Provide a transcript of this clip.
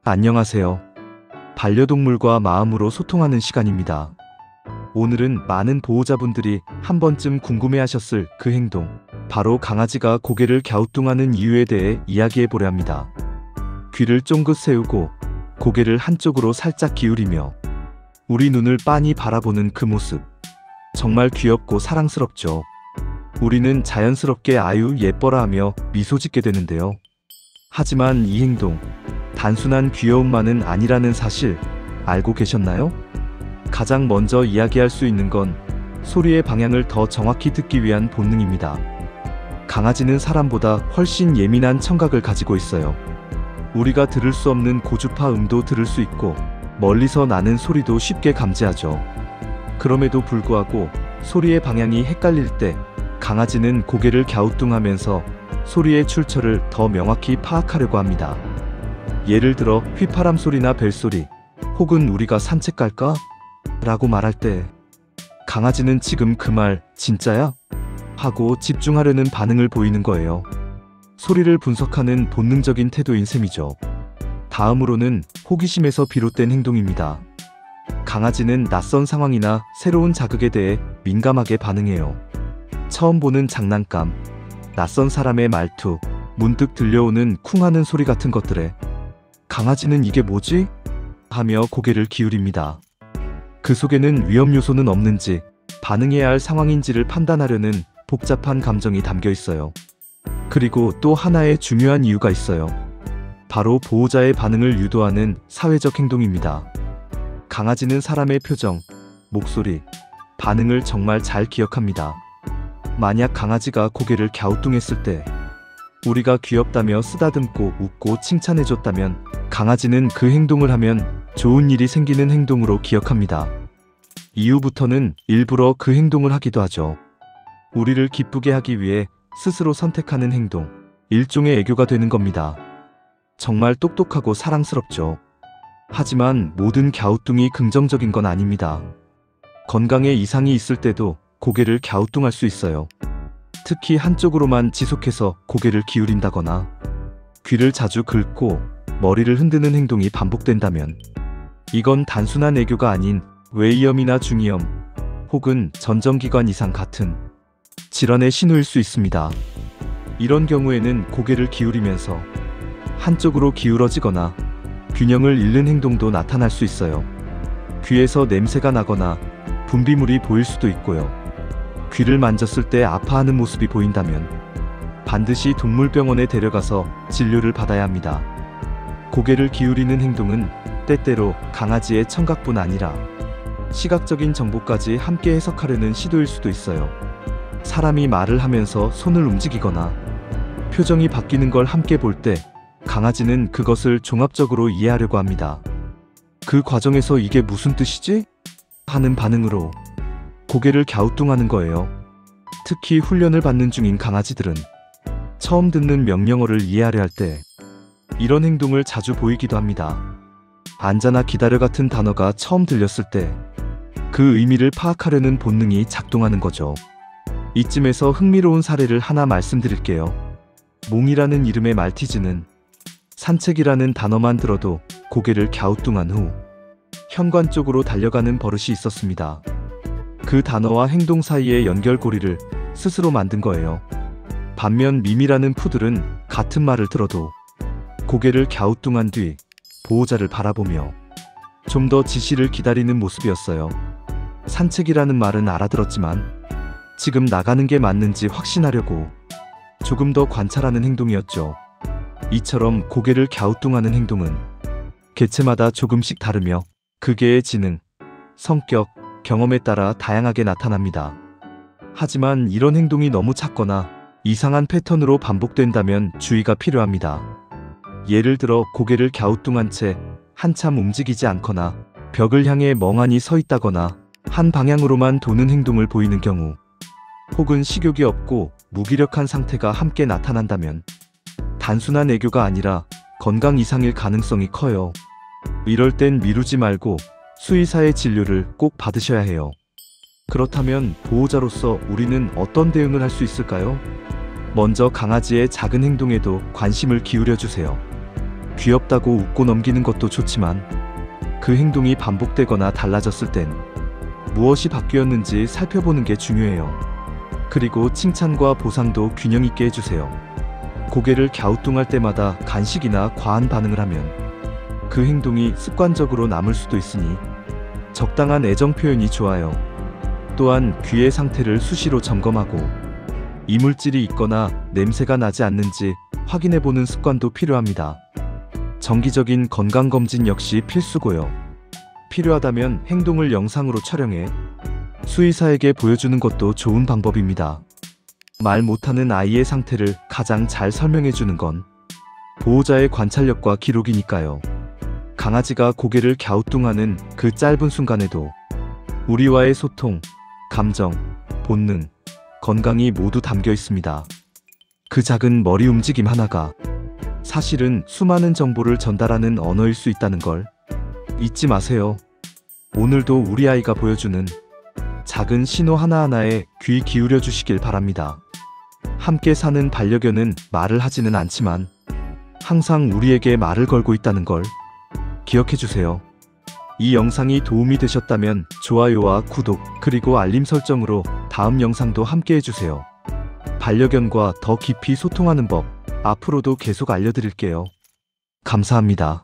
안녕하세요. 반려동물과 마음으로 소통하는 시간입니다. 오늘은 많은 보호자분들이 한 번쯤 궁금해하셨을 그 행동, 바로 강아지가 고개를 갸우뚱하는 이유에 대해 이야기해보려 합니다. 귀를 쫑긋 세우고 고개를 한쪽으로 살짝 기울이며 우리 눈을 빤히 바라보는 그 모습, 정말 귀엽고 사랑스럽죠. 우리는 자연스럽게 아유 예뻐라 하며 미소 짓게 되는데요. 하지만 이 행동, 단순한 귀여움만은 아니라는 사실 알고 계셨나요? 가장 먼저 이야기할 수 있는 건 소리의 방향을 더 정확히 듣기 위한 본능입니다. 강아지는 사람보다 훨씬 예민한 청각을 가지고 있어요. 우리가 들을 수 없는 고주파 음도 들을 수 있고 멀리서 나는 소리도 쉽게 감지하죠. 그럼에도 불구하고 소리의 방향이 헷갈릴 때 강아지는 고개를 갸우뚱하면서 소리의 출처를 더 명확히 파악하려고 합니다. 예를 들어 휘파람 소리나 벨소리, 혹은 우리가 산책 갈까? 라고 말할 때 강아지는 지금 그 말 진짜야? 하고 집중하려는 반응을 보이는 거예요. 소리를 분석하는 본능적인 태도인 셈이죠. 다음으로는 호기심에서 비롯된 행동입니다. 강아지는 낯선 상황이나 새로운 자극에 대해 민감하게 반응해요. 처음 보는 장난감, 낯선 사람의 말투, 문득 들려오는 쿵하는 소리 같은 것들에 강아지는 이게 뭐지? 하며 고개를 기울입니다. 그 속에는 위험 요소는 없는지, 반응해야 할 상황인지를 판단하려는 복잡한 감정이 담겨 있어요. 그리고 또 하나의 중요한 이유가 있어요. 바로 보호자의 반응을 유도하는 사회적 행동입니다. 강아지는 사람의 표정, 목소리, 반응을 정말 잘 기억합니다. 만약 강아지가 고개를 갸우뚱했을 때 우리가 귀엽다며 쓰다듬고 웃고 칭찬해줬다면 강아지는 그 행동을 하면 좋은 일이 생기는 행동으로 기억합니다. 이후부터는 일부러 그 행동을 하기도 하죠. 우리를 기쁘게 하기 위해 스스로 선택하는 행동, 일종의 애교가 되는 겁니다. 정말 똑똑하고 사랑스럽죠. 하지만 모든 갸우뚱이 긍정적인 건 아닙니다. 건강에 이상이 있을 때도 고개를 갸우뚱할 수 있어요. 특히 한쪽으로만 지속해서 고개를 기울인다거나 귀를 자주 긁고 머리를 흔드는 행동이 반복된다면 이건 단순한 애교가 아닌 외이염이나 중이염 혹은 전정기관 이상 같은 질환의 신호일 수 있습니다. 이런 경우에는 고개를 기울이면서 한쪽으로 기울어지거나 균형을 잃는 행동도 나타날 수 있어요. 귀에서 냄새가 나거나 분비물이 보일 수도 있고요. 귀를 만졌을 때 아파하는 모습이 보인다면 반드시 동물병원에 데려가서 진료를 받아야 합니다. 고개를 기울이는 행동은 때때로 강아지의 청각뿐 아니라 시각적인 정보까지 함께 해석하려는 시도일 수도 있어요. 사람이 말을 하면서 손을 움직이거나 표정이 바뀌는 걸 함께 볼 때 강아지는 그것을 종합적으로 이해하려고 합니다. 그 과정에서 이게 무슨 뜻이지? 하는 반응으로 고개를 갸우뚱하는 거예요. 특히 훈련을 받는 중인 강아지들은 처음 듣는 명령어를 이해하려 할 때 이런 행동을 자주 보이기도 합니다. 앉아나 기다려 같은 단어가 처음 들렸을 때 그 의미를 파악하려는 본능이 작동하는 거죠. 이쯤에서 흥미로운 사례를 하나 말씀드릴게요. 몽이라는 이름의 말티즈는 산책이라는 단어만 들어도 고개를 갸우뚱한 후 현관 쪽으로 달려가는 버릇이 있었습니다. 그 단어와 행동 사이의 연결고리를 스스로 만든 거예요. 반면 미미라는 푸들은 같은 말을 들어도 고개를 갸우뚱한 뒤 보호자를 바라보며 좀 더 지시를 기다리는 모습이었어요. 산책이라는 말은 알아들었지만 지금 나가는 게 맞는지 확신하려고 조금 더 관찰하는 행동이었죠. 이처럼 고개를 갸우뚱하는 행동은 개체마다 조금씩 다르며 그 개의 지능, 성격, 경험에 따라 다양하게 나타납니다. 하지만 이런 행동이 너무 작거나 이상한 패턴으로 반복된다면 주의가 필요합니다. 예를 들어 고개를 갸우뚱한 채 한참 움직이지 않거나 벽을 향해 멍하니 서 있다거나 한 방향으로만 도는 행동을 보이는 경우, 혹은 식욕이 없고 무기력한 상태가 함께 나타난다면 단순한 애교가 아니라 건강 이상일 가능성이 커요. 이럴 땐 미루지 말고 수의사의 진료를 꼭 받으셔야 해요. 그렇다면 보호자로서 우리는 어떤 대응을 할 수 있을까요? 먼저 강아지의 작은 행동에도 관심을 기울여 주세요. 귀엽다고 웃고 넘기는 것도 좋지만 그 행동이 반복되거나 달라졌을 땐 무엇이 바뀌었는지 살펴보는 게 중요해요. 그리고 칭찬과 보상도 균형 있게 해주세요. 고개를 갸우뚱할 때마다 간식이나 과한 반응을 하면 그 행동이 습관적으로 남을 수도 있으니 적당한 애정 표현이 좋아요. 또한 귀의 상태를 수시로 점검하고 이물질이 있거나 냄새가 나지 않는지 확인해보는 습관도 필요합니다. 정기적인 건강검진 역시 필수고요. 필요하다면 행동을 영상으로 촬영해 수의사에게 보여주는 것도 좋은 방법입니다. 말 못하는 아이의 상태를 가장 잘 설명해주는 건 보호자의 관찰력과 기록이니까요. 강아지가 고개를 갸우뚱하는 그 짧은 순간에도 우리와의 소통, 감정, 본능, 건강이 모두 담겨 있습니다. 그 작은 머리 움직임 하나가 사실은 수많은 정보를 전달하는 언어일 수 있다는 걸 잊지 마세요. 오늘도 우리 아이가 보여주는 작은 신호 하나하나에 귀 기울여 주시길 바랍니다. 함께 사는 반려견은 말을 하지는 않지만 항상 우리에게 말을 걸고 있다는 걸 기억해 주세요. 이 영상이 도움이 되셨다면 좋아요와 구독 그리고 알림 설정으로 다음 영상도 함께 해주세요. 반려견과 더 깊이 소통하는 법 앞으로도 계속 알려드릴게요. 감사합니다.